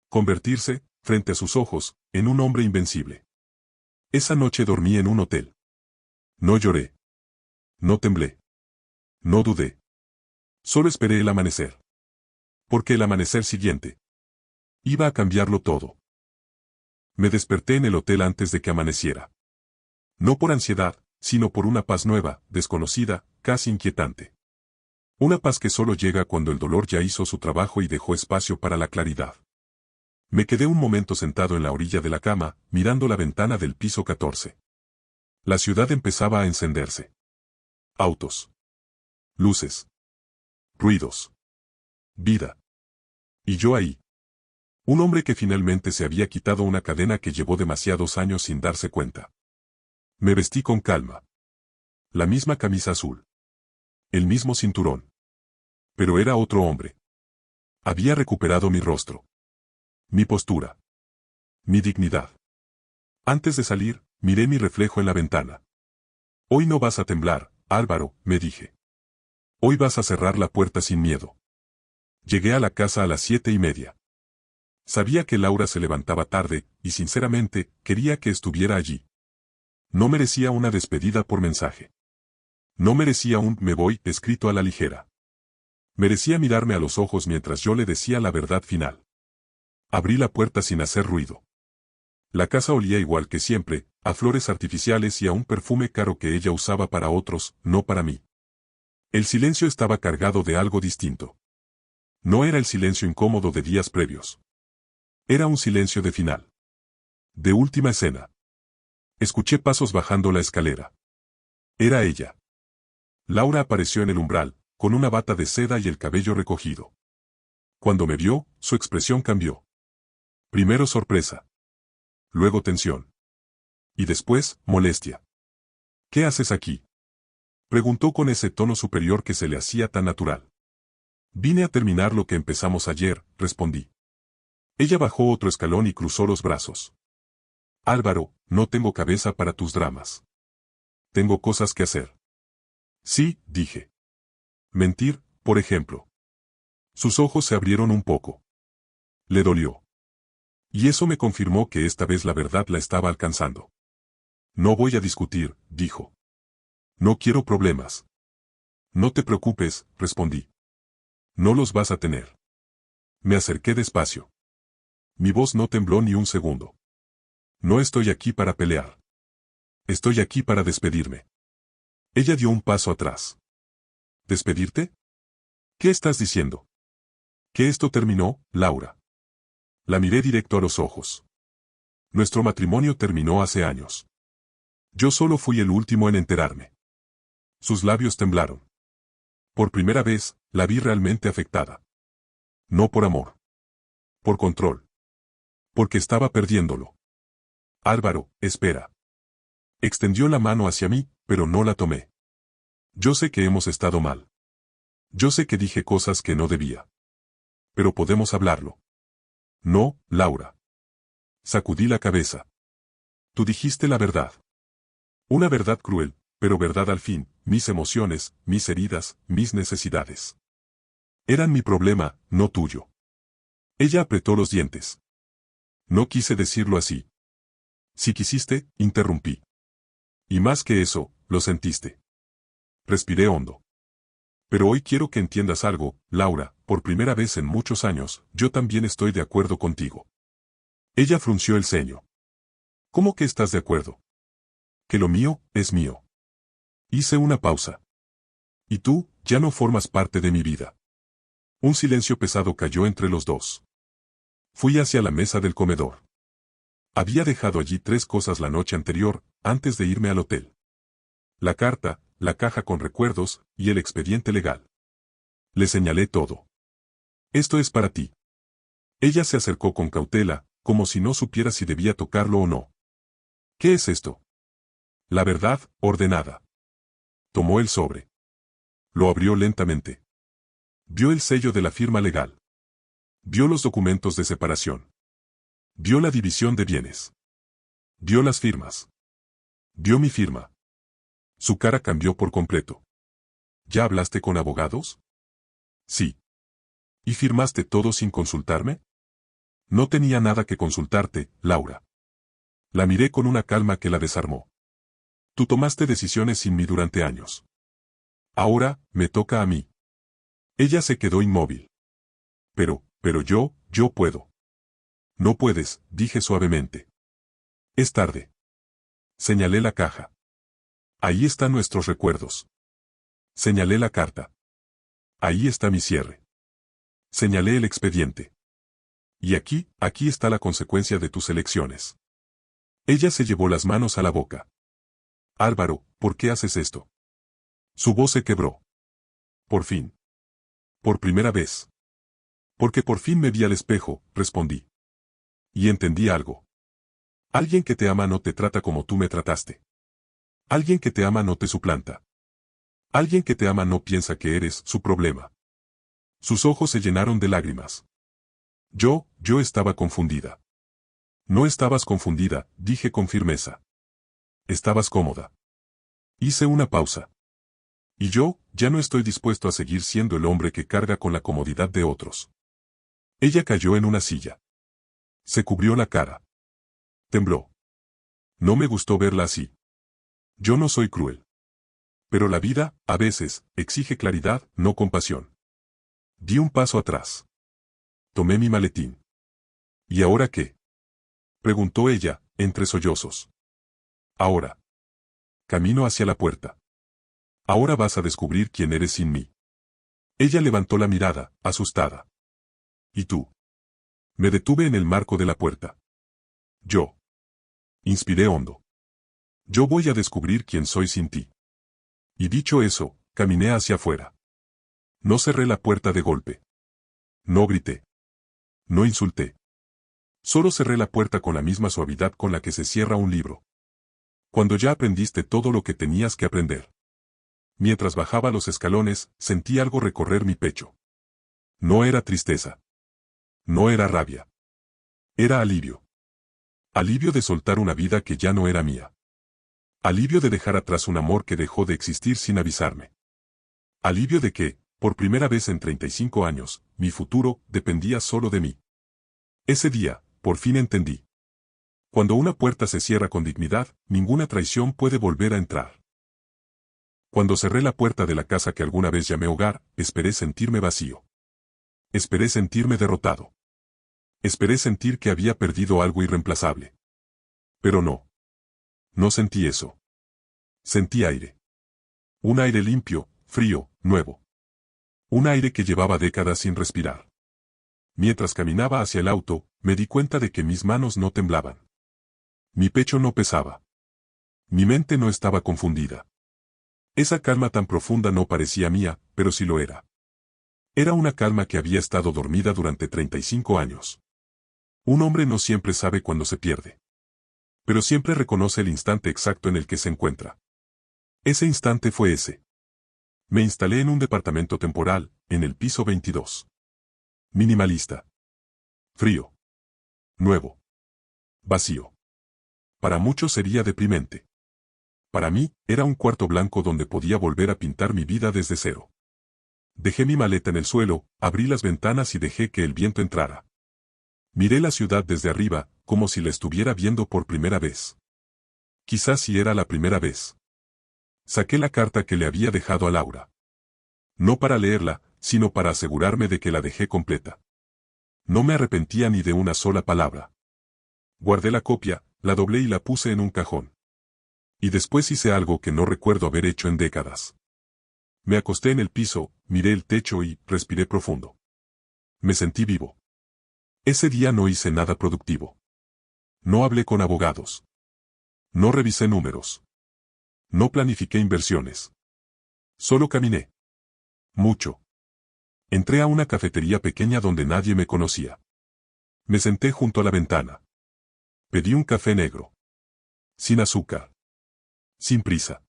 Convertirse, frente a sus ojos, en un hombre invencible. Esa noche dormí en un hotel. No lloré. No temblé. No dudé. Solo esperé el amanecer. Porque el amanecer siguiente iba a cambiarlo todo. Me desperté en el hotel antes de que amaneciera. No por ansiedad, sino por una paz nueva, desconocida, casi inquietante. Una paz que solo llega cuando el dolor ya hizo su trabajo y dejó espacio para la claridad. Me quedé un momento sentado en la orilla de la cama, mirando la ventana del piso 14. La ciudad empezaba a encenderse. Autos. Luces. Ruidos. Vida. Y yo ahí. Un hombre que finalmente se había quitado una cadena que llevó demasiados años sin darse cuenta. Me vestí con calma. La misma camisa azul. El mismo cinturón. Pero era otro hombre. Había recuperado mi rostro. Mi postura. Mi dignidad. Antes de salir, miré mi reflejo en la ventana. Hoy no vas a temblar, Álvaro, me dije. Hoy vas a cerrar la puerta sin miedo. Llegué a la casa a las 7:30. Sabía que Laura se levantaba tarde, y sinceramente, quería que estuviera allí. No merecía una despedida por mensaje. No merecía un «me voy» escrito a la ligera. Merecía mirarme a los ojos mientras yo le decía la verdad final. Abrí la puerta sin hacer ruido. La casa olía igual que siempre, a flores artificiales y a un perfume caro que ella usaba para otros, no para mí. El silencio estaba cargado de algo distinto. No era el silencio incómodo de días previos. Era un silencio de final. De última escena. Escuché pasos bajando la escalera. Era ella. Laura apareció en el umbral, con una bata de seda y el cabello recogido. Cuando me vio, su expresión cambió. Primero sorpresa. Luego tensión. Y después, molestia. ¿Qué haces aquí? Preguntó con ese tono superior que se le hacía tan natural. Vine a terminar lo que empezamos ayer, respondí. Ella bajó otro escalón y cruzó los brazos. Álvaro, no tengo cabeza para tus dramas. Tengo cosas que hacer. Sí, dije. Mentir, por ejemplo. Sus ojos se abrieron un poco. Le dolió. Y eso me confirmó que esta vez la verdad la estaba alcanzando. No voy a discutir, dijo. No quiero problemas. No te preocupes, respondí. No los vas a tener. Me acerqué despacio. Mi voz no tembló ni un segundo. No estoy aquí para pelear. Estoy aquí para despedirme. Ella dio un paso atrás. ¿Despedirte? ¿Qué estás diciendo? ¿Que esto terminó, Laura? La miré directo a los ojos. Nuestro matrimonio terminó hace años. Yo solo fui el último en enterarme. Sus labios temblaron. Por primera vez, la vi realmente afectada. No por amor. Por control. Porque estaba perdiéndolo. Álvaro, espera. Extendió la mano hacia mí, pero no la tomé. Yo sé que hemos estado mal. Yo sé que dije cosas que no debía. Pero podemos hablarlo. No, Laura. Sacudí la cabeza. Tú dijiste la verdad. Una verdad cruel, pero verdad al fin, mis emociones, mis heridas, mis necesidades. Eran mi problema, no tuyo. Ella apretó los dientes. No quise decirlo así. Si quisiste, interrumpí. Y más que eso, lo sentiste. Respiré hondo. Pero hoy quiero que entiendas algo, Laura, por primera vez en muchos años, yo también estoy de acuerdo contigo. Ella frunció el ceño. ¿Cómo que estás de acuerdo? Que lo mío, es mío. Hice una pausa. Y tú, ya no formas parte de mi vida. Un silencio pesado cayó entre los dos. Fui hacia la mesa del comedor. Había dejado allí 3 cosas la noche anterior, antes de irme al hotel. La carta, la caja con recuerdos, y el expediente legal. Le señalé todo. Esto es para ti. Ella se acercó con cautela, como si no supiera si debía tocarlo o no. ¿Qué es esto? La verdad, ordenada. Tomó el sobre. Lo abrió lentamente. Vio el sello de la firma legal. Vio los documentos de separación. Vio la división de bienes. Vio las firmas. Vio mi firma. Su cara cambió por completo. ¿Ya hablaste con abogados? Sí. ¿Y firmaste todo sin consultarme? No tenía nada que consultarte, Laura. La miré con una calma que la desarmó. Tú tomaste decisiones sin mí durante años. Ahora, me toca a mí. Ella se quedó inmóvil. Pero yo puedo. No puedes, dije suavemente. Es tarde. Señalé la caja. Ahí están nuestros recuerdos. Señalé la carta. Ahí está mi cierre. Señalé el expediente. Y aquí está la consecuencia de tus elecciones. Ella se llevó las manos a la boca. Álvaro, ¿por qué haces esto? Su voz se quebró. Por fin. Por primera vez. Porque por fin me vi al espejo, respondí. Y entendí algo. Alguien que te ama no te trata como tú me trataste. Alguien que te ama no te suplanta. Alguien que te ama no piensa que eres su problema. Sus ojos se llenaron de lágrimas. Yo estaba confundida. No estabas confundida, dije con firmeza. Estabas cómoda. Hice una pausa. Y yo, ya no estoy dispuesto a seguir siendo el hombre que carga con la comodidad de otros. Ella cayó en una silla. Se cubrió la cara. Tembló. No me gustó verla así. Yo no soy cruel. Pero la vida, a veces, exige claridad, no compasión. Di un paso atrás. Tomé mi maletín. ¿Y ahora qué? Preguntó ella, entre sollozos. Ahora. Camino hacia la puerta. Ahora vas a descubrir quién eres sin mí. Ella levantó la mirada, asustada. ¿Y tú? Me detuve en el marco de la puerta. Yo. Inspiré hondo. Yo voy a descubrir quién soy sin ti. Y dicho eso, caminé hacia afuera. No cerré la puerta de golpe. No grité. No insulté. Solo cerré la puerta con la misma suavidad con la que se cierra un libro. Cuando ya aprendiste todo lo que tenías que aprender. Mientras bajaba los escalones, sentí algo recorrer mi pecho. No era tristeza. No era rabia. Era alivio. Alivio de soltar una vida que ya no era mía. Alivio de dejar atrás un amor que dejó de existir sin avisarme. Alivio de que, por primera vez en 35 años, mi futuro dependía solo de mí. Ese día, por fin entendí. Cuando una puerta se cierra con dignidad, ninguna traición puede volver a entrar. Cuando cerré la puerta de la casa que alguna vez llamé hogar, esperé sentirme vacío. Esperé sentirme derrotado. Esperé sentir que había perdido algo irreemplazable. Pero no. No sentí eso. Sentí aire. Un aire limpio, frío, nuevo. Un aire que llevaba décadas sin respirar. Mientras caminaba hacia el auto, me di cuenta de que mis manos no temblaban. Mi pecho no pesaba. Mi mente no estaba confundida. Esa calma tan profunda no parecía mía, pero sí lo era. Era una calma que había estado dormida durante 35 años. Un hombre no siempre sabe cuándo se pierde. Pero siempre reconoce el instante exacto en el que se encuentra. Ese instante fue ese. Me instalé en un departamento temporal, en el piso 22. Minimalista. Frío. Nuevo. Vacío. Para muchos sería deprimente. Para mí, era un cuarto blanco donde podía volver a pintar mi vida desde cero. Dejé mi maleta en el suelo, abrí las ventanas y dejé que el viento entrara. Miré la ciudad desde arriba, como si la estuviera viendo por primera vez. Quizás sí era la primera vez. Saqué la carta que le había dejado a Laura. No para leerla, sino para asegurarme de que la dejé completa. No me arrepentía ni de una sola palabra. Guardé la copia, la doblé y la puse en un cajón. Y después hice algo que no recuerdo haber hecho en décadas. Me acosté en el piso, miré el techo y respiré profundo. Me sentí vivo. Ese día no hice nada productivo. No hablé con abogados. No revisé números. No planifiqué inversiones. Solo caminé. Mucho. Entré a una cafetería pequeña donde nadie me conocía. Me senté junto a la ventana. Pedí un café negro. Sin azúcar. Sin prisa.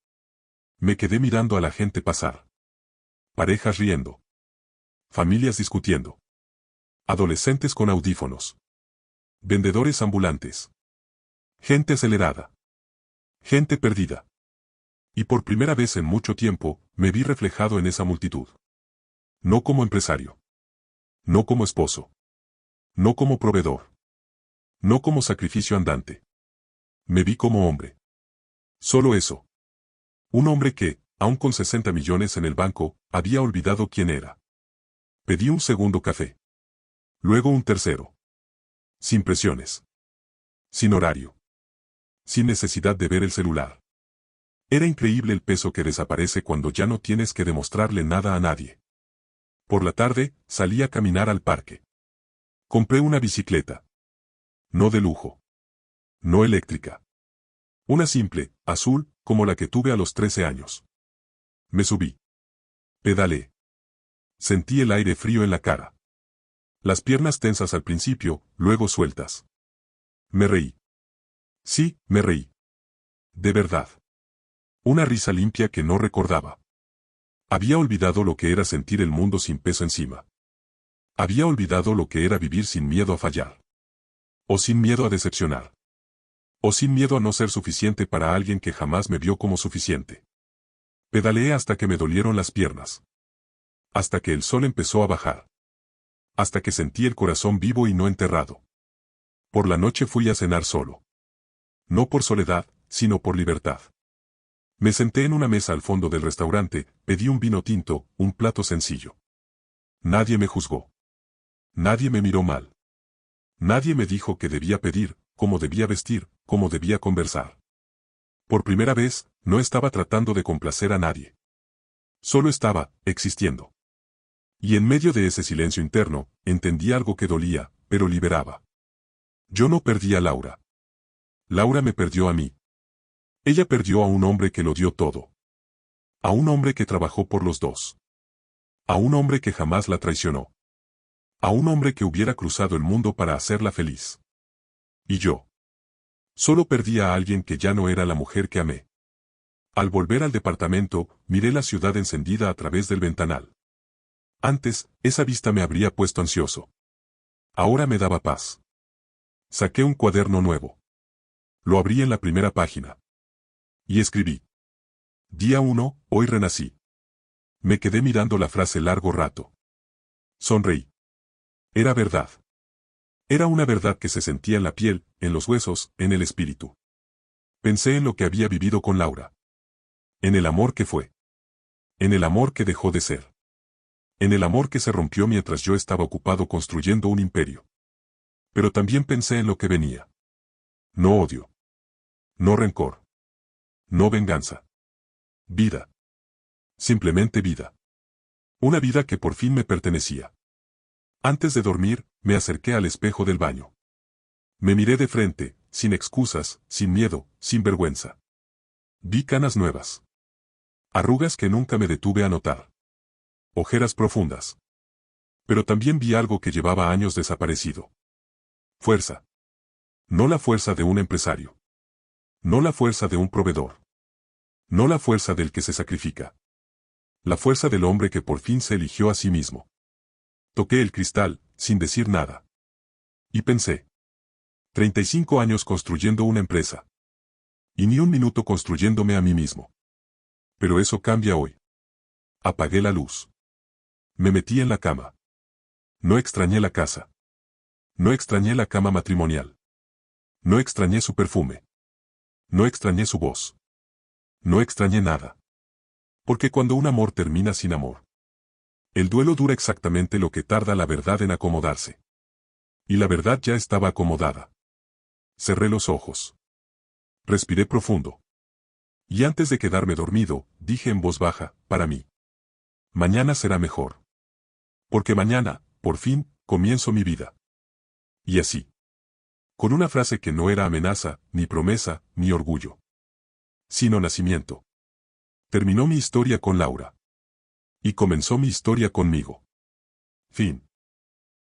Me quedé mirando a la gente pasar. Parejas riendo. Familias discutiendo. Adolescentes con audífonos. Vendedores ambulantes. Gente acelerada. Gente perdida. Y por primera vez en mucho tiempo, me vi reflejado en esa multitud. No como empresario. No como esposo. No como proveedor. No como sacrificio andante. Me vi como hombre. Solo eso. Un hombre que, aun con 60 millones en el banco, había olvidado quién era. Pedí un segundo café. Luego un tercero. Sin presiones. Sin horario. Sin necesidad de ver el celular. Era increíble el peso que desaparece cuando ya no tienes que demostrarle nada a nadie. Por la tarde, salí a caminar al parque. Compré una bicicleta. No de lujo. No eléctrica. Una simple, azul, como la que tuve a los 13 años. Me subí. Pedalé. Sentí el aire frío en la cara. Las piernas tensas al principio, luego sueltas. Me reí. Sí, me reí. De verdad. Una risa limpia que no recordaba. Había olvidado lo que era sentir el mundo sin peso encima. Había olvidado lo que era vivir sin miedo a fallar. O sin miedo a decepcionar. O sin miedo a no ser suficiente para alguien que jamás me vio como suficiente. Pedaleé hasta que me dolieron las piernas. Hasta que el sol empezó a bajar. Hasta que sentí el corazón vivo y no enterrado. Por la noche fui a cenar solo. No por soledad, sino por libertad. Me senté en una mesa al fondo del restaurante, pedí un vino tinto, un plato sencillo. Nadie me juzgó. Nadie me miró mal. Nadie me dijo qué debía pedir, cómo debía vestir, cómo debía conversar. Por primera vez, no estaba tratando de complacer a nadie. Solo estaba, existiendo. Y en medio de ese silencio interno, entendí algo que dolía, pero liberaba. Yo no perdí a Laura. Laura me perdió a mí. Ella perdió a un hombre que lo dio todo. A un hombre que trabajó por los dos. A un hombre que jamás la traicionó. A un hombre que hubiera cruzado el mundo para hacerla feliz. Y yo. Solo perdí a alguien que ya no era la mujer que amé. Al volver al departamento, miré la ciudad encendida a través del ventanal. Antes, esa vista me habría puesto ansioso. Ahora me daba paz. Saqué un cuaderno nuevo. Lo abrí en la primera página. Y escribí. Día 1, hoy renací. Me quedé mirando la frase largo rato. Sonreí. Era verdad. Era una verdad que se sentía en la piel, en los huesos, en el espíritu. Pensé en lo que había vivido con Laura. En el amor que fue. En el amor que dejó de ser. En el amor que se rompió mientras yo estaba ocupado construyendo un imperio. Pero también pensé en lo que venía. No odio. No rencor. No venganza. Vida. Simplemente vida. Una vida que por fin me pertenecía. Antes de dormir, me acerqué al espejo del baño. Me miré de frente, sin excusas, sin miedo, sin vergüenza. Vi canas nuevas. Arrugas que nunca me detuve a notar. Ojeras profundas. Pero también vi algo que llevaba años desaparecido. Fuerza. No la fuerza de un empresario. No la fuerza de un proveedor. No la fuerza del que se sacrifica. La fuerza del hombre que por fin se eligió a sí mismo. Toqué el cristal, sin decir nada. Y pensé. 35 años construyendo una empresa. Y ni un minuto construyéndome a mí mismo. Pero eso cambia hoy. Apagué la luz. Me metí en la cama. No extrañé la casa. No extrañé la cama matrimonial. No extrañé su perfume. No extrañé su voz. No extrañé nada. Porque cuando un amor termina sin amor, el duelo dura exactamente lo que tarda la verdad en acomodarse. Y la verdad ya estaba acomodada. Cerré los ojos. Respiré profundo. Y antes de quedarme dormido, dije en voz baja, para mí. Mañana será mejor. Porque mañana, por fin, comienzo mi vida. Y así. Con una frase que no era amenaza, ni promesa, ni orgullo. Sino nacimiento. Terminó mi historia con Laura. Y comenzó mi historia conmigo. Fin.